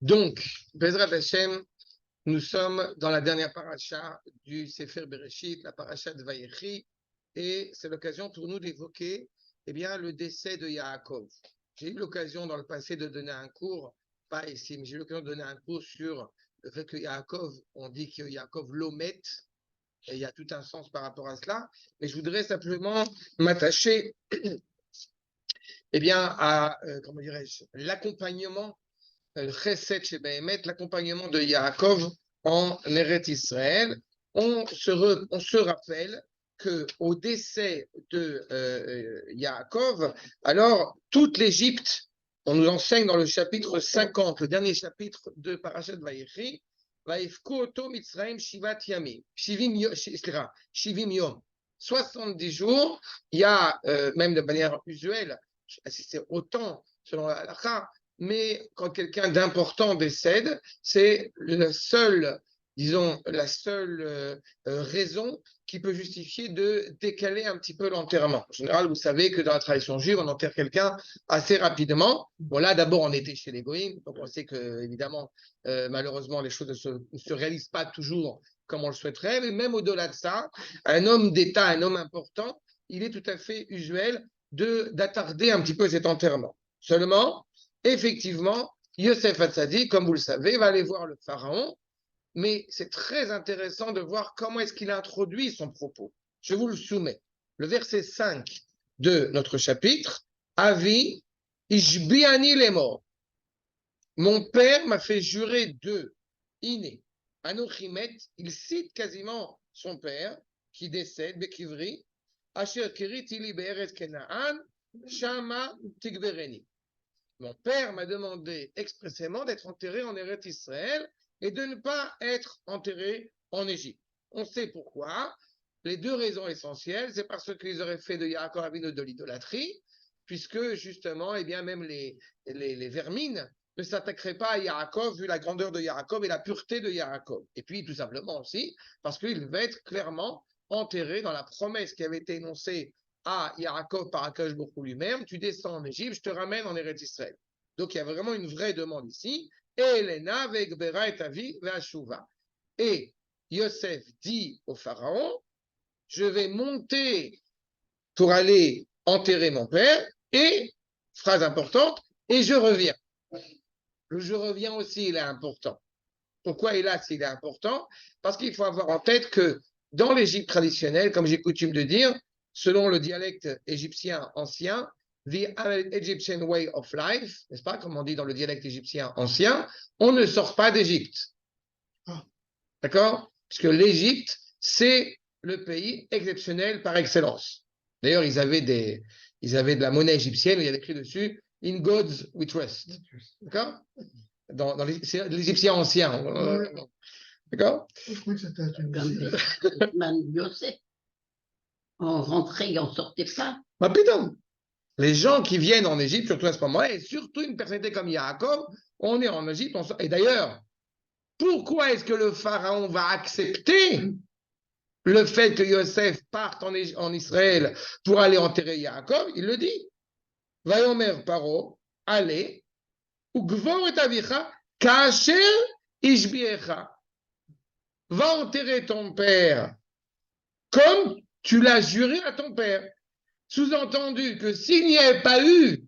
Donc, Bezrat Hashem, nous sommes dans la dernière paracha du Sefer Bereshit, la paracha de Vayechi, et c'est l'occasion pour nous d'évoquer le décès de Yaakov. J'ai eu l'occasion dans le passé de donner un cours, pas ici, mais j'ai eu l'occasion de donner un cours sur le fait que Yaakov, on dit que Yaakov l'omet, et il y a tout un sens par rapport à cela, mais je voudrais simplement m'attacher à comment dirais-je, l'accompagnement Chesed chez Behemet, l'accompagnement de Yaakov en Eretz Israël. On se rappelle qu'au décès de Yaakov, alors toute l'Égypte, on nous enseigne dans le chapitre 50, le dernier chapitre de Parashat Vayechi, Vaïfku Oto Mitzrayim Shivat Yamim, Shivim Yom, 70 jours. Il y a, même de manière usuelle, c'est autant selon la halakha, mais quand quelqu'un d'important décède, c'est la seule raison qui peut justifier de décaler un petit peu l'enterrement. En général, vous savez que dans la tradition juive, on enterre quelqu'un assez rapidement. Bon, là, d'abord, on était chez les Goïms, donc on sait que, évidemment, malheureusement, les choses ne se réalisent pas toujours comme on le souhaiterait, mais même au-delà de ça, un homme d'État, un homme important, il est tout à fait usuel d'attarder un petit peu cet enterrement. Seulement, effectivement, Yosef Hatzadik, comme vous le savez, va aller voir le pharaon, mais c'est très intéressant de voir comment est-ce qu'il a introduit son propos. Je vous le soumets. Le verset 5 de notre chapitre, Avi, Ishbiani les morts. Mon père m'a fait jurer de Iné, Anochimet, il cite quasiment son père, qui décède, Bekivri, Asher Kirit Ili Be'eretz Kenaan, Shama Tigbereni. Mon père m'a demandé expressément d'être enterré en Eretz Israël et de ne pas être enterré en Égypte. On sait pourquoi. Les deux raisons essentielles, c'est parce qu'ils auraient fait de Yaakov Avinu de l'idolâtrie, puisque justement, même les vermines ne s'attaqueraient pas à Yaakov vu la grandeur de Yaakov et la pureté de Yaakov. Et puis, tout simplement aussi, parce qu'il devait être clairement enterré dans la promesse qui avait été énoncée à Yaakov par Akash Bokhu lui-même, tu descends en Égypte, je te ramène en Eretz Israël. Donc il y a vraiment une vraie demande ici. Et Yosef dit au pharaon, je vais monter pour aller enterrer mon père, et, phrase importante, et je reviens. Le je reviens aussi, il est important. Pourquoi il est important? Parce qu'il faut avoir en tête que dans l'Égypte traditionnelle, comme j'ai coutume de dire, selon le dialecte égyptien ancien, the Egyptian way of life, n'est-ce pas, comme on dit dans le dialecte égyptien ancien, on ne sort pas d'Égypte. D'accord? Parce que l'Égypte, c'est le pays exceptionnel par excellence. D'ailleurs, ils avaient de la monnaie égyptienne où il y avait écrit dessus In God's we trust. D'accord? C'est l'Égyptien ancien. D'accord? Je crois que c'était Yosef. On rentrait et on sortait pas. Bah putain! Les gens qui viennent en Égypte, surtout à ce moment-là, et surtout une personnalité comme Yaakov, on est en Égypte. Et d'ailleurs, pourquoi est-ce que le pharaon va accepter le fait que Yosef parte en Israël pour aller enterrer Yaakov? Il le dit. Vayomer Paro, allez, ugvor et avicha, kasher ishbiecha. Va enterrer ton père comme tu l'as juré à ton père. Sous-entendu que s'il n'y avait pas eu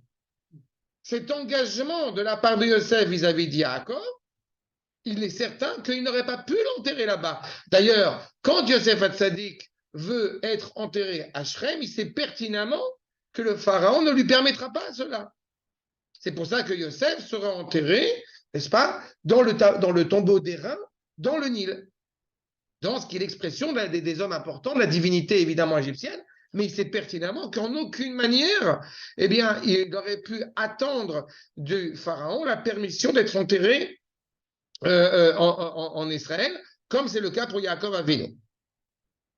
cet engagement de la part de Yosef vis-à-vis de Yaakov, il est certain qu'il n'aurait pas pu l'enterrer là-bas. D'ailleurs, quand Yosef Hatzadik veut être enterré à Shrem, il sait pertinemment que le pharaon ne lui permettra pas cela. C'est pour ça que Yosef sera enterré, n'est-ce pas, dans le tombeau d'airain, dans le Nil. Dans ce qui est l'expression des hommes importants, de la divinité évidemment égyptienne, mais il sait pertinemment qu'en aucune manière, il aurait pu attendre du pharaon la permission d'être enterré en Israël, comme c'est le cas pour Yaakov Avinu.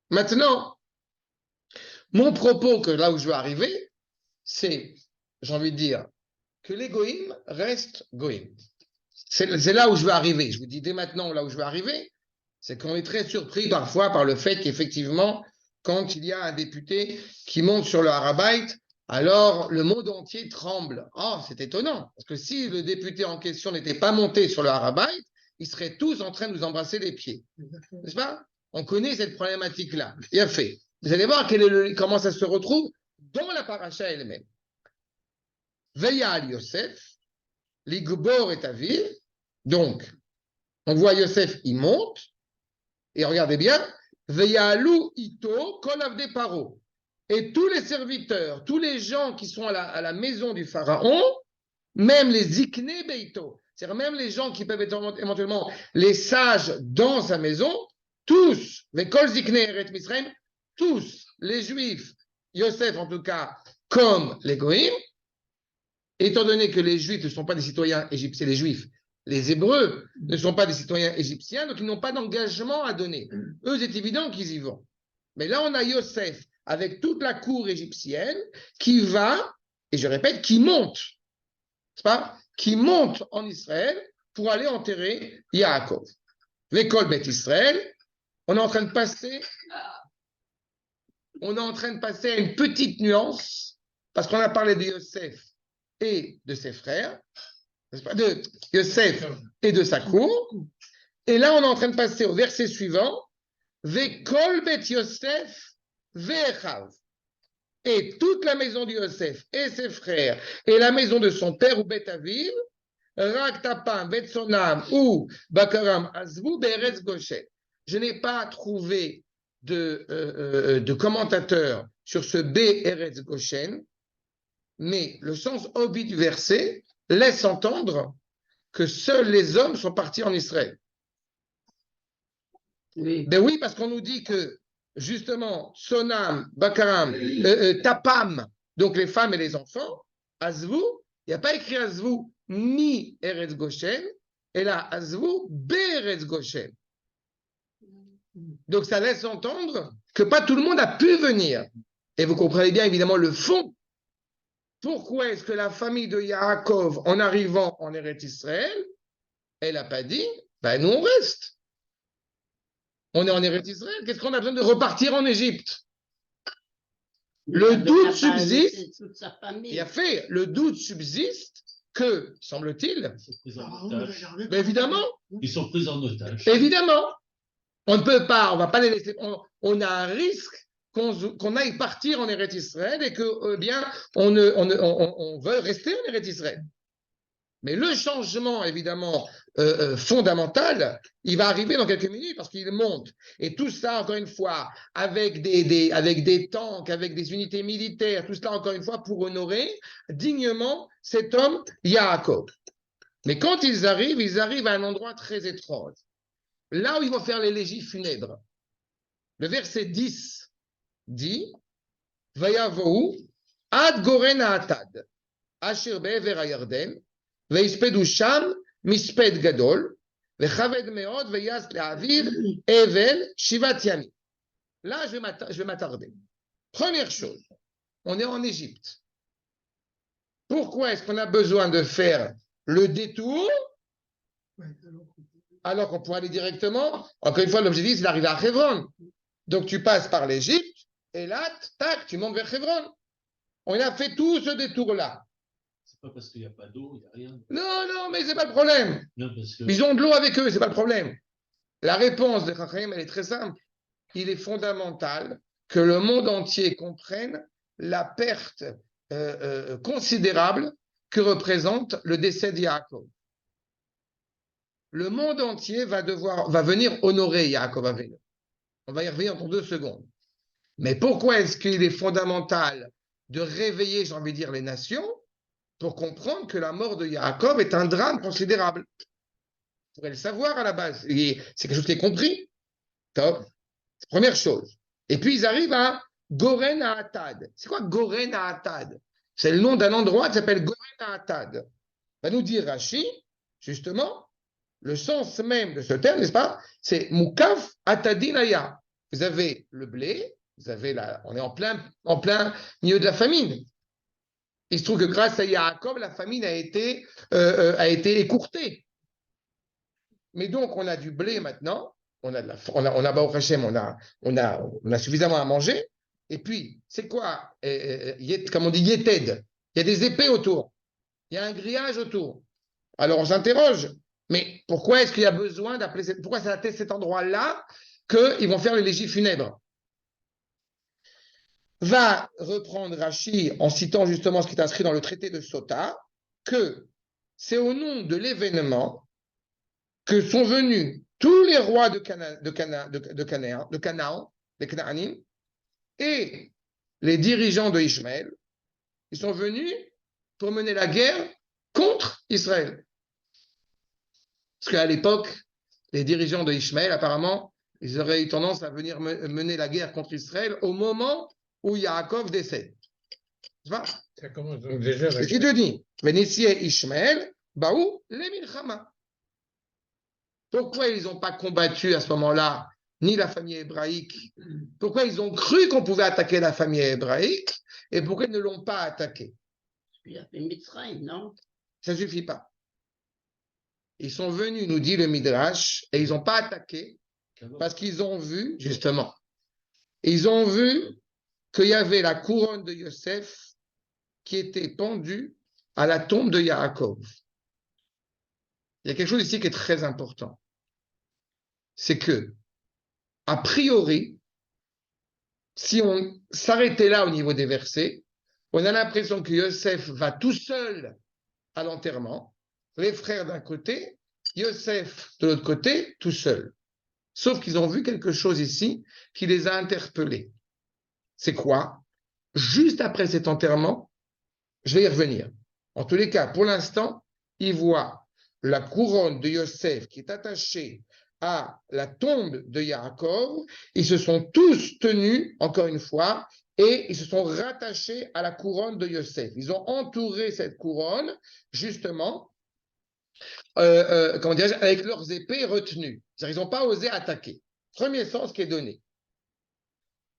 Maintenant, mon propos, que là où je veux arriver, c'est, j'ai envie de dire, que les goïms restent goïms. C'est là où je veux arriver. Je vous dis dès maintenant là où je veux arriver, c'est qu'on est très surpris parfois par le fait qu'effectivement, quand il y a un député qui monte sur le Harabait Alors, le monde entier tremble. Oh, c'est étonnant, parce que si le député en question n'était pas monté sur le Harabait, ils seraient tous en train de nous embrasser les pieds. N'est-ce pas? On connaît cette problématique-là. Bien fait. Vous allez voir comment ça se retrouve dans la paracha elle-même. Veilla al Yosef, l'Igbor est à ville. Donc, on voit Yosef, il monte. Et regardez bien, Veyalu ito kol avdei paro. Et tous les serviteurs, tous les gens qui sont à la maison du pharaon, même les zikne beito, c'est-à-dire même les gens qui peuvent être éventuellement les sages dans sa maison, tous, les kol zikne eret Misraim, tous les juifs, Yosef en tout cas, comme les goïms, étant donné que les juifs ne sont pas des citoyens égyptiens, les juifs, les Hébreux ne sont pas des citoyens égyptiens, donc ils n'ont pas d'engagement à donner. Eux, c'est évident qu'ils y vont. Mais là, on a Yosef avec toute la cour égyptienne qui va, et je répète, qui monte, c'est pas, qui monte en Israël pour aller enterrer Yaakov. L'école Beth Israël, on est en train de passer à une petite nuance, parce qu'on a parlé de Yosef et de ses frères, de Yosef et de sa cour. Et là, on est en train de passer au verset suivant. Vekol bet Yosef ve'echav. Et toute la maison de Yosef et ses frères et la maison de son père ou Bet Aviv, Rak Tapam, Bet Sonam ou Bakaram Azvu Be'eretz Goshen. Je n'ai pas trouvé de commentateur sur ce Be'eretz Goshen, mais le sens obvi du verset laisse entendre que seuls les hommes sont partis en Israël. Oui. Ben oui, parce qu'on nous dit que justement, Sonam, Bakaram, Tapam, donc les femmes et les enfants, Azvu, il n'y a pas écrit Azvu ni Eretz Goshen, et là, Azvu Be'eretz Goshen. Donc ça laisse entendre que pas tout le monde a pu venir. Et vous comprenez bien évidemment le fond. Pourquoi est-ce que la famille de Yaakov, en arrivant en Eretz Israël, elle n'a pas dit, ben nous on reste. On est en Eretz Israël, qu'est-ce qu'on a besoin de repartir en Égypte? Le doute subsiste, il a fait, le doute subsiste que, semble-t-il, mais évidemment, ils sont pris en otage. Évidemment, on ne peut pas, on ne va pas les laisser, on a un risque qu'on aille partir en Eretz Israël et que, bien, on veut rester en Eretz Israël. Mais le changement, évidemment, fondamental, il va arriver dans quelques minutes parce qu'il monte. Et tout ça, encore une fois, avec des tanks, avec des unités militaires, tout cela, encore une fois, pour honorer dignement cet homme, Yaakov. Mais quand ils arrivent à un endroit très étrange. Là où ils vont faire l'élégie funèbre. Le verset 10 dit Vayavou ad goren atad, asher be'ever hayarden, ויספדו שם מספד גדול, וכבד מאוד, ויעש להעביר אבל 7 ימים. Là, je vais m'attarder. Première chose, on est en Égypte. Pourquoi est-ce qu'on a besoin de faire le détour alors qu'on pourrait aller directement? Encore une fois, l'objectif, c'est d'arriver à Hebron. Donc, tu passes par l'Égypte, et là, tac, tu montes vers Hebron. On a fait tout ce détour-là. Pas parce qu'il n'y a pas d'eau, il n'y a rien. Non, mais c'est pas le problème. Non, parce que... Ils ont de l'eau avec eux, c'est pas le problème. La réponse de Chachamim, elle est très simple. Il est fondamental que le monde entier comprenne la perte considérable que représente le décès de Yaakov. Le monde entier va venir honorer Yaakov Avinu. On va y revenir dans 2 secondes. Mais pourquoi est-ce qu'il est fondamental de réveiller, j'ai envie de dire, les nations pour comprendre que la mort de Yaakov est un drame considérable? Vous pourrez le savoir à la base. C'est quelque chose qui est compris. Top. Première chose. Et puis ils arrivent à Goren Atad. C'est quoi Goren Atad? C'est le nom d'un endroit qui s'appelle Goren Atad. Va nous dire Rashi, justement, le sens même de ce terme, n'est-ce pas? C'est Mukaf Atadinaya. Vous avez le blé, on est en plein milieu de la famine. Il se trouve que grâce à Yaakov, la famine a été écourtée. Mais donc, on a du blé maintenant, on a Baruch Hashem, on a suffisamment à manger, Et puis, c'est quoi comme on dit, Yeted. Il y a des épées autour. Il y a un grillage autour. Alors, on s'interroge. Mais pourquoi est-ce qu'il y a besoin d'appeler pourquoi c'est à cet endroit-là qu'ils vont faire les légies funèbres? Va reprendre Rachi en citant justement ce qui est inscrit dans le traité de Sota, que c'est au nom de l'événement que sont venus tous les rois de Canaan, les Canaanim, et les dirigeants de Ishmaël. Ils sont venus pour mener la guerre contre Israël. Parce qu'à l'époque, les dirigeants de Ishmaël, apparemment, ils auraient eu tendance à venir mener la guerre contre Israël au moment où Yaakov décède. Ça commence donc déjà. C'est ce qu'il te dit. Vénitier Ishmaël, Baou, les Milchama. Pourquoi ils n'ont pas combattu à ce moment-là ni la famille hébraïque? Pourquoi ils ont cru qu'on pouvait attaquer la famille hébraïque? Et pourquoi ils ne l'ont pas attaqué? Il a fait Mitzrayim, non? Ça ne suffit pas. Ils sont venus, nous dit le Midrash, et ils n'ont pas attaqué parce qu'ils ont vu, justement, ils ont vu qu'il y avait la couronne de Yosef qui était pendue à la tombe de Yaakov. Il y a quelque chose ici qui est très important. C'est que, a priori, si on s'arrêtait là au niveau des versets, on a l'impression que Yosef va tout seul à l'enterrement, les frères d'un côté, Yosef de l'autre côté, tout seul. Sauf qu'ils ont vu quelque chose ici qui les a interpellés. C'est quoi? Juste après cet enterrement, je vais y revenir. En tous les cas, pour l'instant, ils voient la couronne de Yosef qui est attachée à la tombe de Yaakov. Ils se sont tous tenus, encore une fois, et ils se sont rattachés à la couronne de Yosef. Ils ont entouré cette couronne, justement, avec leurs épées retenues. C'est-à-dire, ils n'ont pas osé attaquer. Premier sens qui est donné.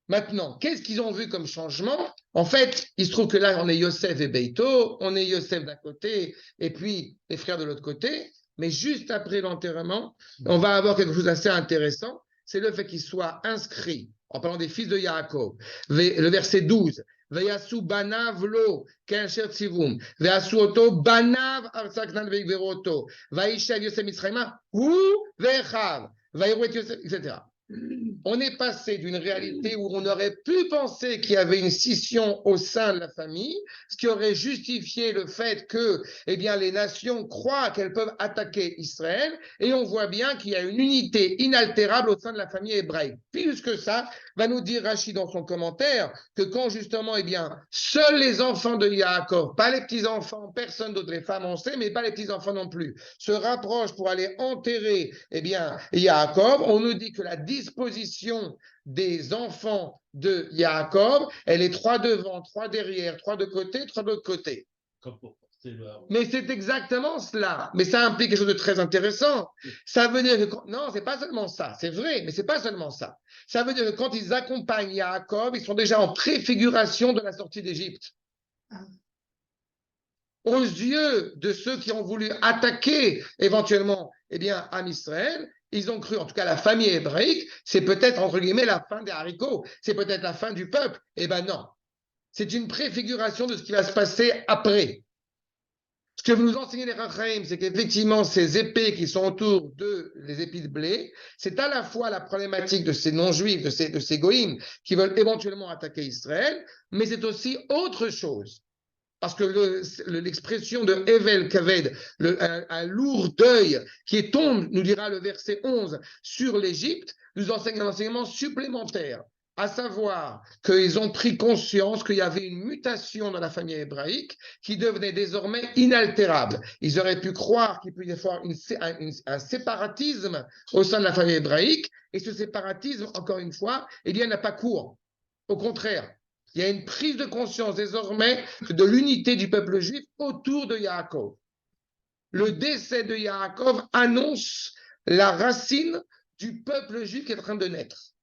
Maintenant, qu'est-ce qu'ils ont vu comme changement? En fait, il se trouve que là, on est Yosef et Beito, on est Yosef d'un côté, et puis les frères de l'autre côté. Mais juste après l'enterrement, on va avoir quelque chose d'assez intéressant. C'est le fait qu'ils soient inscrits, en parlant des fils de Yaakov. Le verset 12. Veyasu banav lo ke'asher tzivum. Veyasu oto banav arsaknan ve'igveroto. Vaishav Yosef Mitzrayma hu ve'echav. Vayiru et Yosef, etc. On est passé d'une réalité où on aurait pu penser qu'il y avait une scission au sein de la famille, ce qui aurait justifié le fait que, eh bien, les nations croient qu'elles peuvent attaquer Israël, et on voit bien qu'il y a une unité inaltérable au sein de la famille hébraïque. Plus que ça, va nous dire Rachi dans son commentaire que quand justement, eh bien, seuls les enfants de Yaakov, pas les petits-enfants, personne d'autre, les femmes on sait, mais pas les petits-enfants non plus, se rapprochent pour aller enterrer, eh bien, Yaakov, on nous dit que la disposition des enfants de Yaakov, elle est 3 devant, 3 derrière, 3 de côté, 3 de l'autre côté. Comme pour porter le haut. Mais c'est exactement cela. Mais ça implique quelque chose de très intéressant. Ça veut dire que non, c'est pas seulement ça. C'est vrai, mais c'est pas seulement ça. Ça veut dire que quand ils accompagnent Yaakov, ils sont déjà en préfiguration de la sortie d'Égypte. Aux yeux de ceux qui ont voulu attaquer éventuellement, eh bien, Am Israël, ils ont cru, en tout cas la famille hébraïque, c'est peut-être entre guillemets la fin des haricots, c'est peut-être la fin du peuple. Eh bien non, c'est une préfiguration de ce qui va se passer après. Ce que vous nous enseignez les Rachaim, c'est qu'effectivement, ces épées qui sont autour des épis de blé, c'est à la fois la problématique de ces non-juifs, de ces goïms qui veulent éventuellement attaquer Israël, mais c'est aussi autre chose. Parce que l'expression de Evel Kaved, un lourd deuil qui tombe, nous dira le verset 11, sur l'Égypte, nous enseigne un enseignement supplémentaire. À savoir qu'ils ont pris conscience qu'il y avait une mutation dans la famille hébraïque qui devenait désormais inaltérable. Ils auraient pu croire qu'il peut y avoir un séparatisme au sein de la famille hébraïque, et ce séparatisme, encore une fois, eh bien, n'a pas cours. Au contraire, il y a une prise de conscience désormais de l'unité du peuple juif autour de Yaakov. Le décès de Yaakov annonce la racine du peuple juif qui est en train de naître.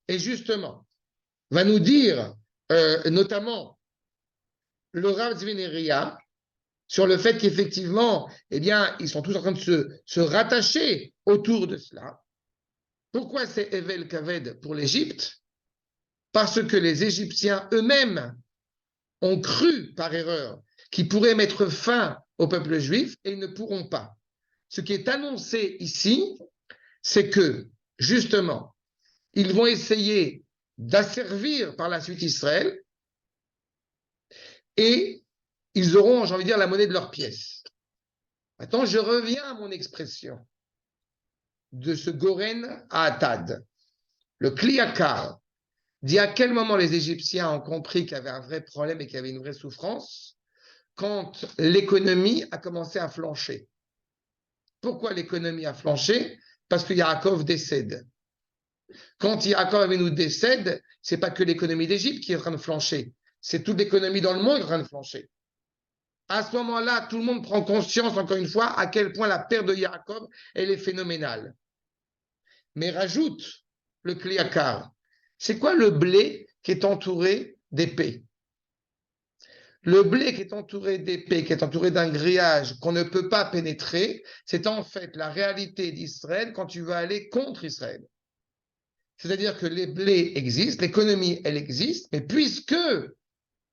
Et justement, va nous dire, notamment, le Rav Zvineria, sur le fait qu'effectivement, eh bien, ils sont tous en train de se rattacher autour de cela. Pourquoi c'est Evel Kaved pour l'Égypte? parce que les Égyptiens eux-mêmes ont cru par erreur qu'ils pourraient mettre fin au peuple juif et ils ne pourront pas. Ce qui est annoncé ici, c'est que, justement, ils vont essayer d'asservir par la suite Israël et ils auront, j'ai envie de dire, la monnaie de leur pièce. Maintenant, je reviens à mon expression de ce Goren à Atad. Le Kliakar dit à quel moment les Égyptiens ont compris qu'il y avait un vrai problème et qu'il y avait une vraie souffrance quand l'économie a commencé à flancher. Pourquoi l'économie a flanché? Parce que Yaakov décède. Quand Yaakov nous décède, ce n'est pas que l'économie d'Égypte qui est en train de flancher, c'est toute l'économie dans le monde qui est en train de flancher. À ce moment-là, tout le monde prend conscience, encore une fois, à quel point la perte de Yaakov, elle est phénoménale. Mais rajoute le Kliakar. C'est quoi le blé qui est entouré d'épées? Le blé qui est entouré d'épées, qui est entouré d'un grillage qu'on ne peut pas pénétrer, c'est en fait la réalité d'Israël quand tu vas aller contre Israël. C'est-à-dire que les blés existent, l'économie, elle existe, mais puisque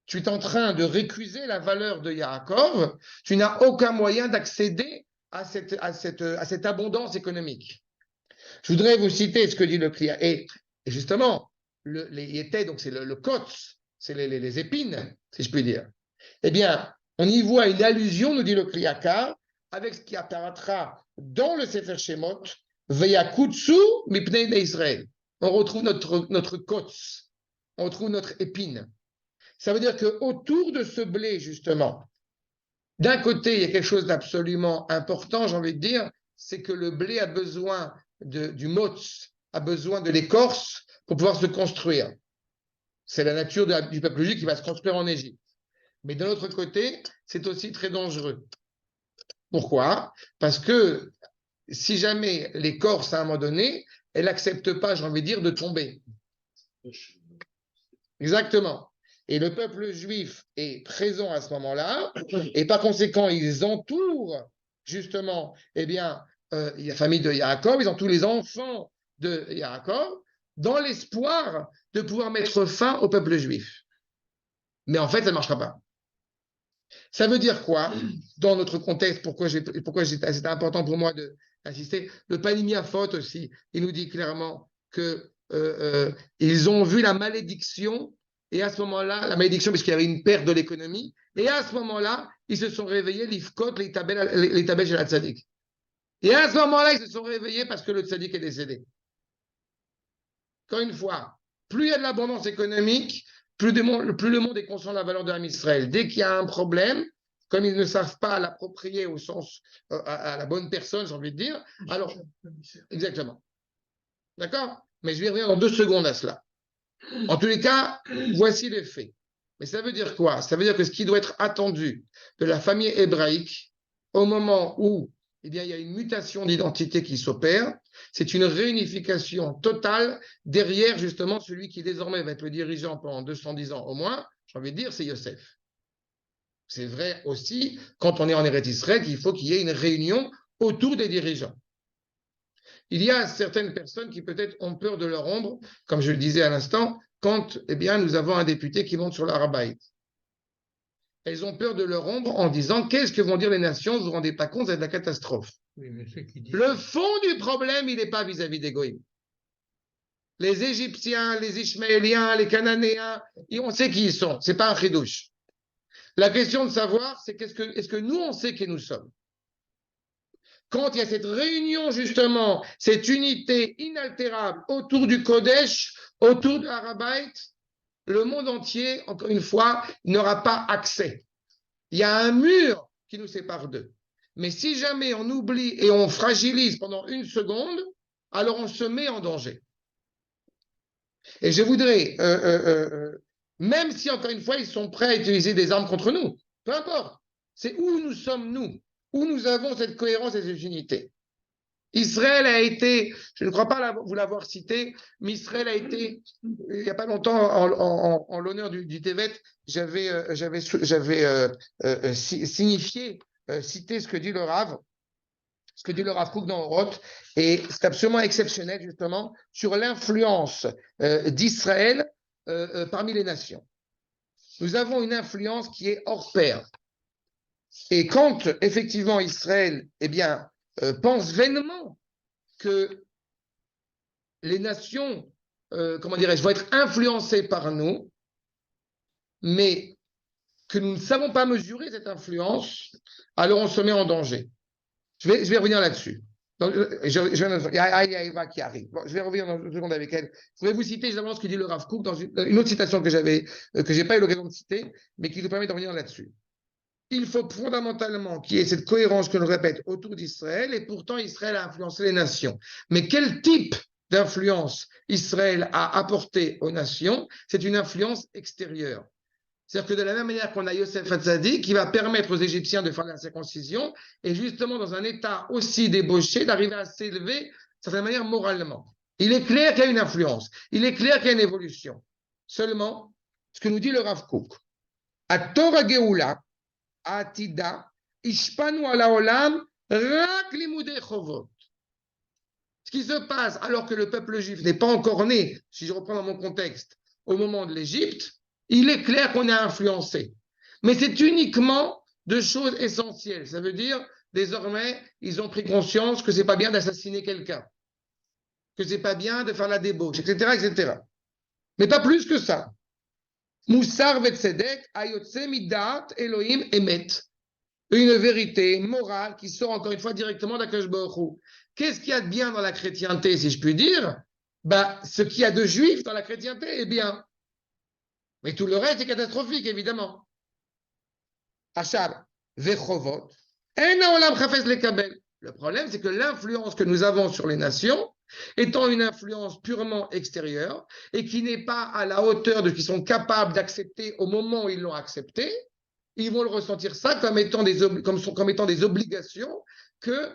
tu es en train de récuser la valeur de Yaakov, tu n'as aucun moyen d'accéder à cette abondance économique. Je voudrais vous citer ce que dit le Kliakar. Et justement, les yétés, donc c'est le kotz, c'est les épines, si je puis dire. Eh bien, on y voit une allusion, nous dit le Kliakar, avec ce qui apparaîtra dans le Sefer Shemot, Veyakutsu mipnei Israël. On retrouve notre kotz, on retrouve notre épine. Ça veut dire qu'autour de ce blé, justement, d'un côté, il y a quelque chose d'absolument important, j'ai envie de dire, c'est que le blé a besoin du motz, a besoin de l'écorce pour pouvoir se construire. C'est la nature du peuple juif qui va se construire en Égypte. Mais de l'autre côté, c'est aussi très dangereux. Pourquoi? Parce que si jamais l'écorce, à un moment donné, elle n'accepte pas, j'ai envie de dire, de tomber. Exactement. Et le peuple juif est présent à ce moment-là, et par conséquent, ils entourent justement, eh bien, la famille de Yaakov, ils entourent les enfants de Yaakov, dans l'espoir de pouvoir mettre fin au peuple juif. Mais en fait, ça ne marchera pas. Ça veut dire quoi dans notre contexte? Pourquoi c'était important pour moi d'insister? Le Panimia Faute aussi, il nous dit clairement que ils ont vu la malédiction, et à ce moment-là, la malédiction, puisqu'il y avait une perte de l'économie, et à ce moment-là, ils se sont réveillés, l'Ifkot, les Tabel chez la Tzadik. Et à ce moment-là, ils se sont réveillés parce que le Tzadik est décédé. Encore une fois, plus il y a de l'abondance économique, plus le monde est conscient de la valeur de l'âme Israël. Dès qu'il y a un problème, comme ils ne savent pas l'approprier au sens à la bonne personne, j'ai envie de dire, alors, exactement. D'accord? Mais je vais revenir dans 2 secondes à cela. En tous les cas, voici les faits. Mais ça veut dire quoi? Ça veut dire que ce qui doit être attendu de la famille hébraïque au moment où il y a une mutation d'identité qui s'opère, c'est une réunification totale derrière justement celui qui désormais va être le dirigeant pendant 210 ans au moins, j'ai envie de dire, c'est Yosef. C'est vrai aussi, quand on est en Eretz Israël, qu'il faut qu'il y ait une réunion autour des dirigeants. Il y a certaines personnes qui peut-être ont peur de leur ombre, comme je le disais à l'instant, quand nous avons un député qui monte sur l'Arabait. Elles ont peur de leur ombre en disant qu'est-ce que vont dire les nations, vous ne vous rendez pas compte, c'est de la catastrophe. Oui, le fond du problème, il n'est pas vis-à-vis des Goïms. Les Égyptiens, les Ishmaéliens, les Cananéens, on sait qui ils sont, ce n'est pas un chidouche. La question de savoir, c'est est-ce que nous, on sait qui nous sommes? Quand il y a cette réunion, justement, cette unité inaltérable autour du Kodesh, autour de l'Arabait, le monde entier, encore une fois, n'aura pas accès. Il y a un mur qui nous sépare d'eux. Mais si jamais on oublie et on fragilise pendant 1 seconde, alors on se met en danger. Et je voudrais, même si, encore une fois, ils sont prêts à utiliser des armes contre nous, peu importe, c'est où nous sommes, nous, où nous avons cette cohérence et cette unité. Israël a été, je ne crois pas vous l'avoir cité, mais Israël a été, il n'y a pas longtemps, en l'honneur du Tevet, j'avais signifié, cité ce que dit le Rav Kook dans Oroth, et c'est absolument exceptionnel, justement, sur l'influence d'Israël parmi les nations. Nous avons une influence qui est hors pair. Et quand, effectivement, Israël, pense vainement que les nations, vont être influencées par nous, mais que nous ne savons pas mesurer cette influence, alors on se met en danger. Je vais revenir là-dessus. Donc, il y a Eva qui arrive. Bon, je vais revenir dans une seconde avec elle. Je voulais vous citer justement ce que dit le Rav Kook dans une autre citation que j'ai pas eu l'occasion de citer, mais qui nous permet de revenir là-dessus. Il faut fondamentalement qu'il y ait cette cohérence que l'on répète autour d'Israël, et pourtant Israël a influencé les nations. Mais quel type d'influence Israël a apporté aux nations? C'est une influence extérieure. C'est-à-dire que de la même manière qu'on a Yosef Hatzadik qui va permettre aux Égyptiens de faire la circoncision, et justement dans un état aussi débauché, d'arriver à s'élever de certaine manière moralement. Il est clair qu'il y a une influence, il est clair qu'il y a une évolution. Seulement, ce que nous dit le Rav Kook, à Torah Geoula, à Atida, Ishpanu ala olam, rak limudei chovot. Ce qui se passe alors que le peuple juif n'est pas encore né, si je reprends dans mon contexte, au moment de l'Égypte, il est clair qu'on est influencé. Mais c'est uniquement de choses essentielles. Ça veut dire, désormais, ils ont pris conscience que ce n'est pas bien d'assassiner quelqu'un, que ce n'est pas bien de faire la débauche, etc., etc. Mais pas plus que ça. Moussar vetzedek, ayotse midat, Elohim emet. Une vérité morale qui sort encore une fois directement d'Akadosh Baruch Hu. Qu'est-ce qu'il y a de bien dans la chrétienté, si je puis dire? Ce qu'il y a de juif dans la chrétienté est bien. Mais tout le reste est catastrophique, évidemment. Achab, vechovot, en olam chafes lekabel. Le problème, c'est que l'influence que nous avons sur les nations, étant une influence purement extérieure et qui n'est pas à la hauteur de ce qu'ils sont capables d'accepter au moment où ils l'ont accepté, ils vont le ressentir ça comme étant des obligations que,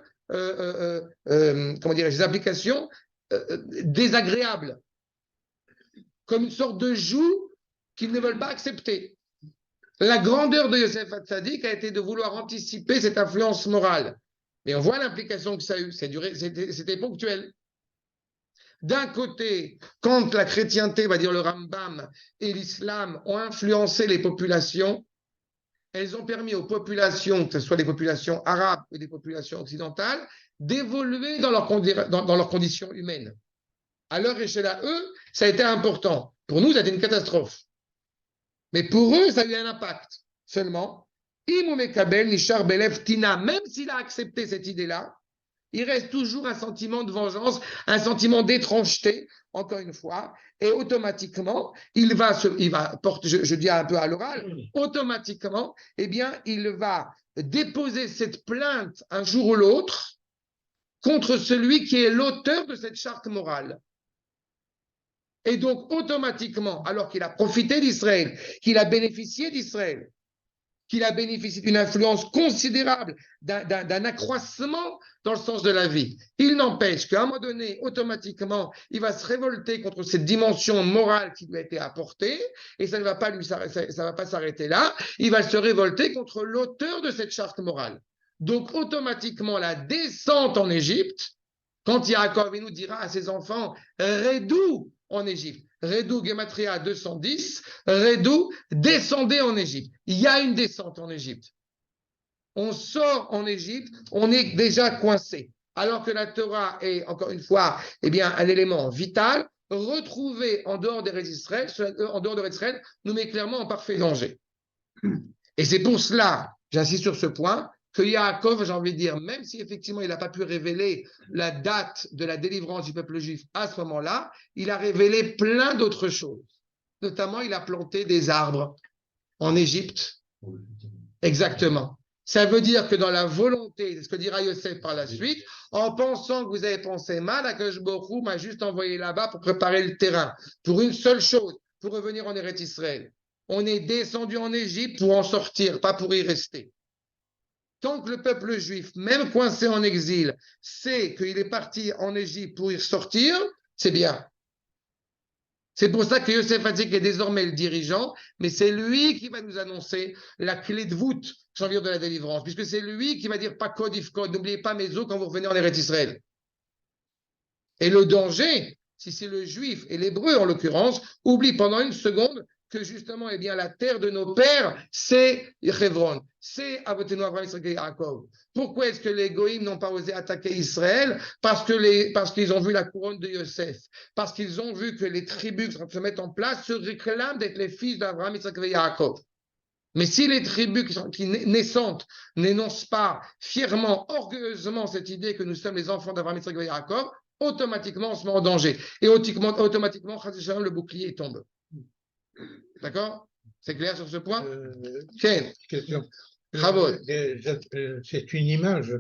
des applications désagréables, comme une sorte de joug qu'ils ne veulent pas accepter. La grandeur de Yosef Hatzadik a été de vouloir anticiper cette influence morale. Mais on voit l'implication que ça a eu, c'était ponctuel. D'un côté, quand la chrétienté, va dire le Rambam, et l'islam ont influencé les populations, elles ont permis aux populations, que ce soit des populations arabes ou des populations occidentales, d'évoluer dans leurs conditions humaines. À leur échelle à eux, ça a été important. Pour nous, ça a été une catastrophe. Mais pour eux, ça a eu un impact. Seulement, même s'il a accepté cette idée-là, il reste toujours un sentiment de vengeance, un sentiment d'étrangeté, encore une fois, et automatiquement, il va porter, je dis un peu à l'oral, automatiquement, il va déposer cette plainte un jour ou l'autre contre celui qui est l'auteur de cette charte morale. Et donc, automatiquement, alors qu'il a profité d'Israël, qu'il a bénéficié d'Israël, qu'il a bénéficié d'une influence considérable, d'un accroissement dans le sens de la vie, il n'empêche qu'à un moment donné, automatiquement, il va se révolter contre cette dimension morale qui lui a été apportée, et ça ne va pas s'arrêter là, il va se révolter contre l'auteur de cette charte morale. Donc, automatiquement, la descente en Égypte, quand Yaakov Avinu dira à ses enfants, Redou en Égypte, Redou Gematria 210, Redou, descendez en Égypte. Il y a une descente en Égypte. On sort en Égypte, on est déjà coincé. Alors que la Torah est, encore une fois, un élément vital, retrouvé en dehors des Israël, nous met clairement en parfait danger. Et c'est pour cela, j'insiste sur ce point, que Yaakov, j'ai envie de dire, même si effectivement il n'a pas pu révéler la date de la délivrance du peuple juif à ce moment-là, il a révélé plein d'autres choses. Notamment, il a planté des arbres en Égypte. Exactement. Ça veut dire que dans la volonté, c'est ce que dira Yosef par la suite, en pensant que vous avez pensé mal, Akadosh Baruch Hu m'a juste envoyé là-bas pour préparer le terrain, pour une seule chose, pour revenir en Eretz Israël. On est descendu en Égypte pour en sortir, pas pour y rester. Tant que le peuple juif, même coincé en exil, sait qu'il est parti en Égypte pour y sortir, c'est bien. C'est pour ça que Yosef Hatzadik est désormais le dirigeant, mais c'est lui qui va nous annoncer la clé de voûte, j'ai envie de dire, de la délivrance, puisque c'est lui qui va dire pas code if code, n'oubliez pas mes os quand vous revenez en Eretz Israël. Et le danger, si c'est le juif et l'hébreu en l'occurrence, oublie pendant une seconde que justement, eh bien, la terre de nos pères, c'est Hebron, c'est Avotenu Avraham, Yitzhak et Yaakov. Pourquoi est-ce que les Goïms n'ont pas osé attaquer Israël? Parce qu'ils ont vu la couronne de Yosef, parce qu'ils ont vu que les tribus qui se mettent en place se réclament d'être les fils d'Avraham, Yitzhak et Yaakov. Mais si les tribus qui naissantes n'énoncent pas fièrement, orgueilleusement cette idée que nous sommes les enfants d'Avraham, Yitzhak et Yaakov, automatiquement on se met en danger. Et automatiquement, le bouclier tombe. D'accord? C'est clair sur ce point? Question. C'est une image